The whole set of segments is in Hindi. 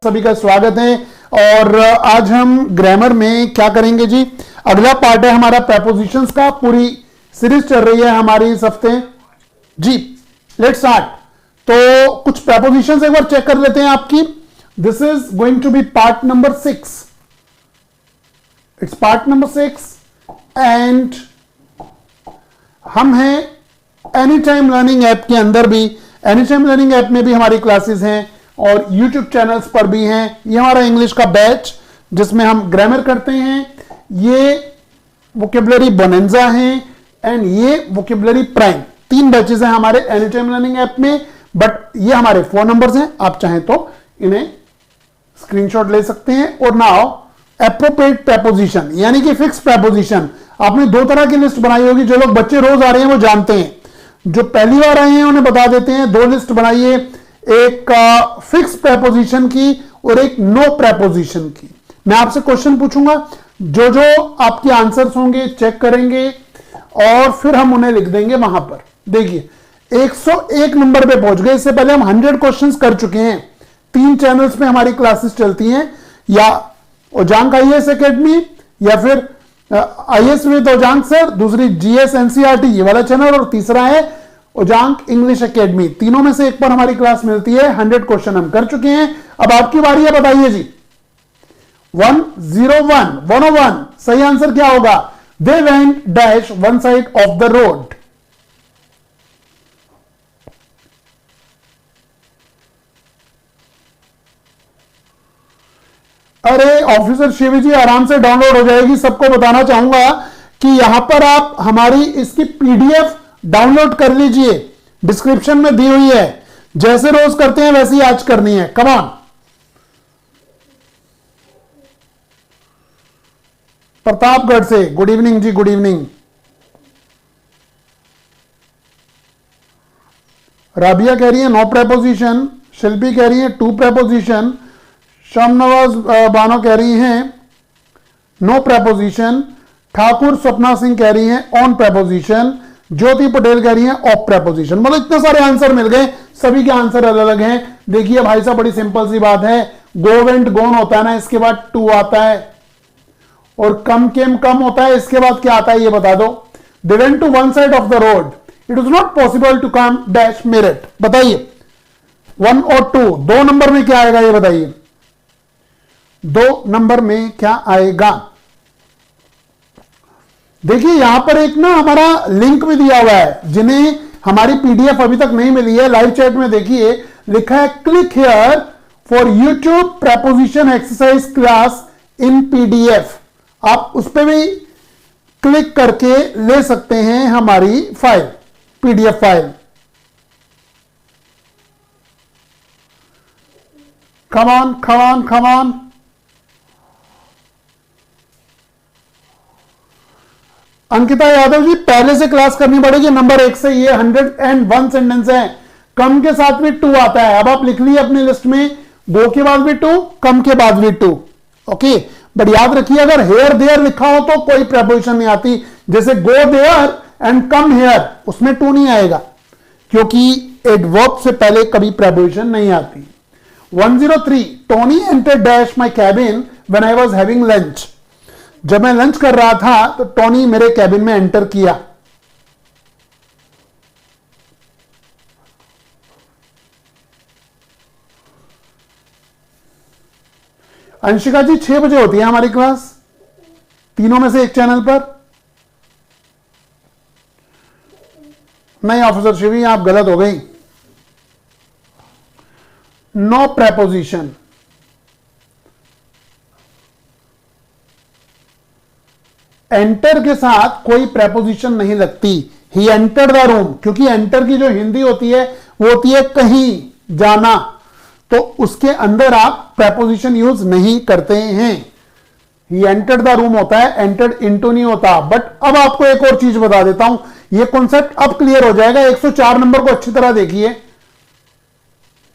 सभी का स्वागत है। और आज हम ग्रामर में क्या करेंगे जी, अगला पार्ट है हमारा प्रेपोजिशंस का। पूरी सीरीज चल रही है हमारी इस हफ्ते जी। Let's start. तो कुछ प्रेपोजिशंस एक बार चेक कर लेते हैं आपकी। This is going to be part number 6। It's part number 6 and हम हैं एनी टाइम लर्निंग ऐप के अंदर भी। एनी टाइम लर्निंग ऐप में भी हमारी क्लासेस हैं और YouTube चैनल्स पर भी हैं। ये हमारा इंग्लिश का बैच जिसमें हम ग्रामर करते हैं। ये वोकेबलरी बोनेंजा है एंड ये वोकेबलरी प्राइम। 3 बैचेस हैं हमारे एनी टाइम लर्निंग ऐप में, बट ये हमारे 4 नंबर्स हैं। आप चाहें तो इन्हें स्क्रीनशॉट ले सकते हैं। और नाउ एप्रोप्रिएट प्रेपोजिशन यानी कि फिक्स प्रेपोजिशन। आपने 2 तरह की लिस्ट बनाई होगी। जो लोग बच्चे रोज आ रहे हैं वो जानते हैं, जो पहली बार आए हैं उन्हें बता देते हैं। 2 लिस्ट बनाइए, एक फिक्स प्रेपोजिशन की और एक नो प्रेपोजिशन की। मैं आपसे क्वेश्चन पूछूंगा, जो जो आपके आंसर्स होंगे चेक करेंगे और फिर हम उन्हें लिख देंगे वहां पर। देखिए 101 नंबर पे पहुंच गए। इससे पहले हम 100 क्वेश्चंस कर चुके हैं। 3 चैनल्स पे हमारी क्लासेस चलती हैं, या ओजांक आईएएस एकेडमी, या फिर आईएएस विद ओजांक सर, दूसरी जीएस एनसीईआरटी ये वाला चैनल, और तीसरा है ओजांक इंग्लिश एकेडमी। तीनों में से एक पर हमारी क्लास मिलती है। 100 क्वेश्चन हम कर चुके हैं। अब आपकी बारी है, बताइए जी। 101 सही आंसर क्या होगा? They went dash one side of the road. अरे ऑफिसर शिवी जी आराम से डाउनलोड हो जाएगी। सबको बताना चाहूंगा कि यहां पर आप हमारी इसकी पीडीएफ डाउनलोड कर लीजिए, डिस्क्रिप्शन में दी हुई है। जैसे रोज करते हैं वैसे ही आज करनी है। कम ऑन। प्रतापगढ़ से गुड इवनिंग जी, गुड इवनिंग। राबिया कह रही है नो प्रेपोजिशन। शिल्पी कह रही है 2 प्रेपोजिशन। शामनवाज बानो कह रही हैं नो प्रेपोजिशन। ठाकुर स्वप्ना सिंह कह रही हैं ऑन प्रेपोजिशन। ज्योति पटेल कह रही हैं ऑफ प्रेपोजिशन। मतलब इतने सारे आंसर मिल गए, सभी के आंसर अलग अलग हैं। देखिए भाई साहब, बड़ी सिंपल सी बात है। गो वेंट गोन होता है ना, इसके बाद टू आता है, और कम केम कम होता है, इसके बाद क्या आता है ये बता दो। They went to one side of the road. It is not possible to come dash merit. बताइए 1 और 2 2 नंबर में क्या आएगा ये बताइए। 2 नंबर में क्या आएगा? देखिए यहां पर एक ना हमारा लिंक भी दिया हुआ है। जिन्हें हमारी पीडीएफ अभी तक नहीं मिली है, लाइव चैट में देखिए लिखा है click here for YouTube preposition exercise class in PDF. आप उस पर भी क्लिक करके ले सकते हैं हमारी file, PDF file. Come on come on come on. Ankita Yadav ji पहले से क्लास करनी पड़ेगी। नंबर 1 से ये 101 सेंटेंस है। कम के साथ भी 2 आता है। अब आप लिख लीजिए अपनी लिस्ट में, गो के बाद भी 2, कम के बाद भी 2। ओके, बट याद रखिए अगर हेयर देयर लिखा हो तो कोई प्रेपोजिशन नहीं आती। जैसे go there and come here, उसमें 2 नहीं आएगा, क्योंकि एडवर्ब से पहले कभी प्रेपोजिशन नहीं आती। 103 Tony enter dash my cabin when I was having lunch. जब मैं लंच कर रहा था तो टोनी मेरे कैबिन में एंटर किया। अंशिका जी 6 बजे होती है हमारी क्लास, तीनों में से एक चैनल पर। नहीं ऑफिसर शिवी आप गलत हो गई। No preposition. एंटर के साथ कोई प्रेपोजिशन नहीं लगती। ही एंटर द रूम, क्योंकि एंटर की जो हिंदी होती है वो होती है कहीं जाना, तो उसके अंदर आप प्रेपोजिशन यूज नहीं करते हैं। ही एंटर द रूम होता है, एंटर्ड इनटू नहीं होता। बट अब आपको एक और चीज बता देता हूं, ये कॉन्सेप्ट अब क्लियर हो जाएगा। 104 नंबर को अच्छी तरह देखिए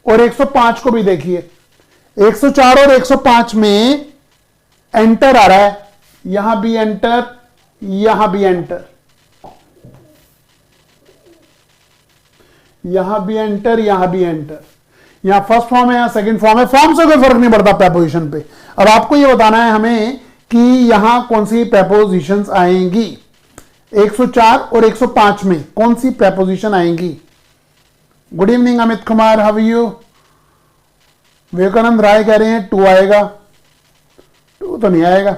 और 105 को भी देखिए। 104 और 105 में एंटर आ रहा है, यहां भी एंटर, यहां भी एंटर, यहां भी एंटर, यहां भी एंटर। या फर्स्ट फॉर्म है या सेकंड फॉर्म है, फॉर्म से कोई फर्क नहीं पड़ता प्रेपोजिशन पे। अब आपको ये बताना है हमें कि यहां कौन सी प्रेपोजिशंस आएंगी, 104 और 105 में कौन सी प्रेपोजिशन आएंगी। Good evening Amit Kumar, how are you. Vivekanand Rai कह रहे हैं 2 आएगा, 2 तो नहीं आएगा।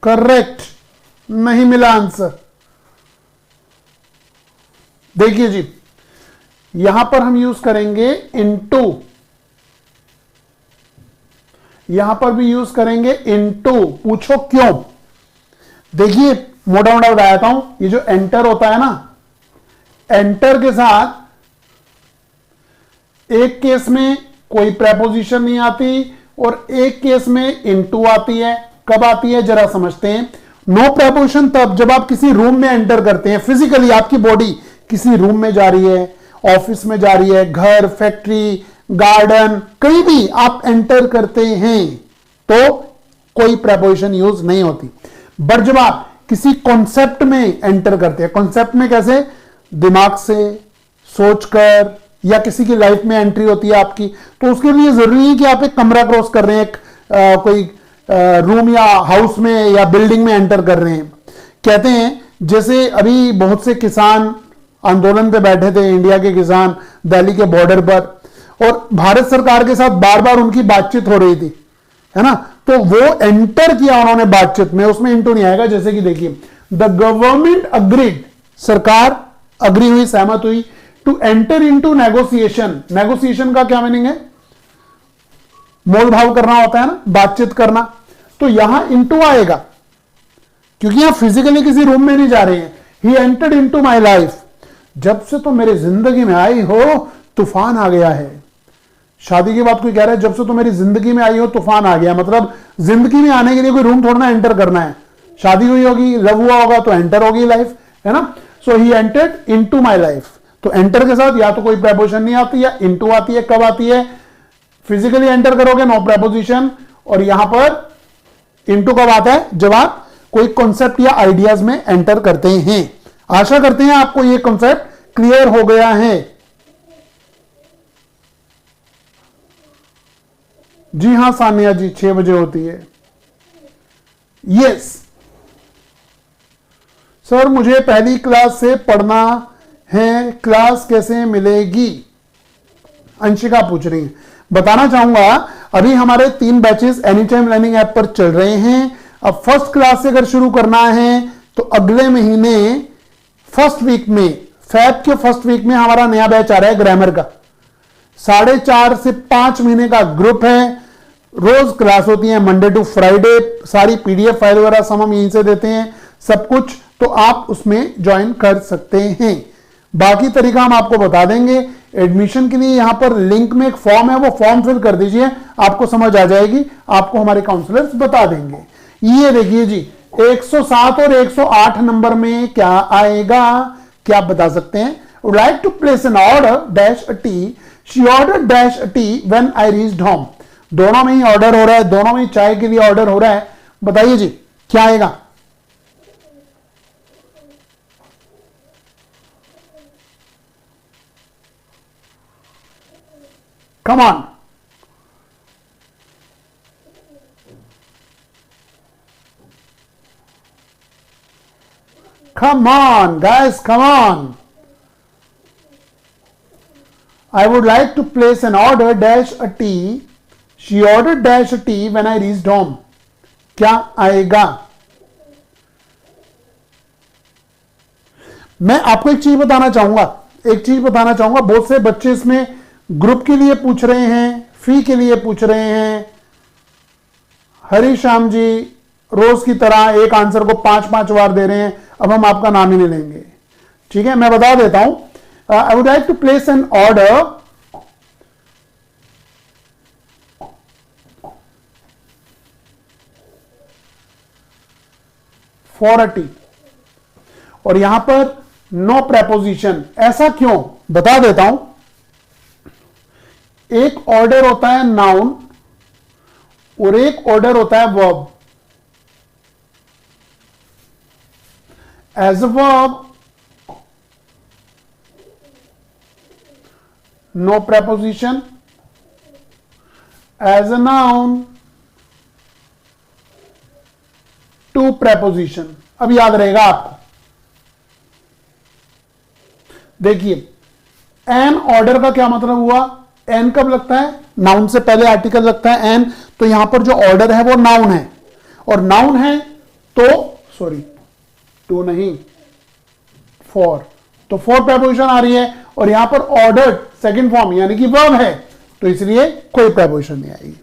करेक्ट, नहीं मिला आंसर। देखिए जी, यहां पर हम यूज करेंगे इनटू, यहां पर भी यूज करेंगे इनटू। पूछो क्यों? देखिए मोटा मोटा बताता हूं, ये जो एंटर होता है ना, एंटर के साथ एक केस में कोई प्रेपोजिशन नहीं आती और एक केस में इनटू आती है। कब आती है जरा समझते हैं। नो प्रेपोजिशन तब जब आप किसी रूम में एंटर करते हैं, फिजिकली आपकी बॉडी किसी रूम में जा रही है, ऑफिस में जा रही है, घर, फैक्ट्री, गार्डन, कहीं भी आप एंटर करते हैं तो कोई प्रेपोजिशन यूज नहीं होती। बट जब आप किसी कॉन्सेप्ट में एंटर करते हैं, कॉन्सेप्ट में कैसे, दिमाग से सोचकर, या किसी की लाइफ में एंट्री होती है आपकी, तो उसके लिए जरूरी है कि आप एक कमरा क्रॉस कर रहे हैं, कोई रूम या हाउस में या बिल्डिंग में एंटर कर रहे हैं। कहते हैं जैसे अभी बहुत से किसान आंदोलन पे बैठे थे, इंडिया के किसान दिल्ली के बॉर्डर पर, और भारत सरकार के साथ बार बार उनकी बातचीत हो रही थी, है ना, तो वो एंटर किया उन्होंने बातचीत में, उसमें इंटू नहीं आएगा। जैसे कि देखिए, द गवर्नमेंट अग्रीड, सरकार अग्री हुई, सहमत हुई, to enter into negotiation. Negotiation का क्या मीनिंग है? मोल भाव करना होता है ना, बातचीत करना। तो यहां इनटू आएगा क्योंकि यहां फिजिकली किसी रूम में नहीं जा रहे हैं। ही एंटर्ड इनटू माय लाइफ, जब से तो मेरी जिंदगी में आई हो तूफान आ गया है। शादी के बाद कोई कह रहा है जब से तो मेरी जिंदगी में आई हो तूफान आ गया, मतलब जिंदगी में आने के लिए कोई रूम थोड़ा ना एंटर करना है। शादी हुई होगी, लव हुआ होगा तो एंटर होगी लाइफ, है ना। So he entered into my life, तो एंटर के साथ या तो कोई प्रेपोजिशन नहीं आती या इनटू आती है। कब आती है? फिजिकली एंटर करोगे, नो प्रेपोजिशन। और यहां पर इनटू कब आता है? जब आप कोई कॉन्सेप्ट या आइडियाज में एंटर करते हैं। आशा करते हैं आपको यह कॉन्सेप्ट क्लियर हो गया है। जी हां सानिया जी, 6 बजे होती है। यस सर, मुझे पहली क्लास से पढ़ना है, क्लास कैसे मिलेगी? अंशिका पूछ रही है। बताना चाहूंगा, अभी हमारे 3 batches any time learning app पर चल रहे हैं। अब फर्स्ट क्लास से अगर शुरू करना है तो अगले महीने फर्स्ट वीक में, फैब के फर्स्ट वीक में हमारा नया बैच आ रहा है ग्रामर का। 4.5 से 5 महीने का ग्रुप है। रोज क्लास होती है, मंडे टू फ्राइडे। सारी पीडीएफ फाइल वगैरह सब हम यहीं से देते हैं, सब कुछ, तो आप उसमें ज्वाइन कर सकते हैं। बाकी तरीका हम आपको बता देंगे। एडमिशन के लिए यहां पर लिंक में एक फॉर्म है, वो फॉर्म फिल कर दीजिए, आपको समझ आ जाएगी, आपको हमारे काउंसलर्स बता देंगे। ये देखिए जी, 107 और 108 नंबर में क्या आएगा, क्या आप बता सकते हैं? Would like to place an order dash a tea, she order dash a tea when I reached home. दोनों में ही ऑर्डर हो रहा है, दोनों में ही चाय के लिए ऑर्डर हो रहा है। बताइए जी क्या आएगा? Come on. Come on, guys, come on. I would like to place an order dash a tea. She ordered dash a tea when I reached home. क्या आएगा? मैं आपको एक चीज बताना चाहूंगा, बहुत से बच्चे इसमें ग्रुप के लिए पूछ रहे हैं, फी के लिए पूछ रहे हैं। हरी श्याम जी रोज की तरह एक आंसर को 5-5 बार दे रहे हैं। अब हम आपका नाम ही नहीं लेंगे, ठीक है, मैं बता देता हूं। I would like to place an order for a tea, और यहां पर नो प्रेपोजिशन। ऐसा क्यों, बता देता हूं। एक ऑर्डर होता है नाउन और एक ऑर्डर होता है verb. As a verb, no preposition, as a noun, to preposition। अब याद रहेगा आपको, देखिए एन ऑर्डर का क्या मतलब हुआ, एन कब लगता है, नाउन से पहले आर्टिकल लगता है एन, तो यहां पर जो ऑर्डर है वो नाउन है, और नाउन है तो सॉरी टू नहीं फोर, तो फोर preposition आ रही है, और यहां पर ऑर्डर्ड सेकंड फॉर्म यानी कि वर्ब है, तो इसलिए कोई preposition नहीं आएगी।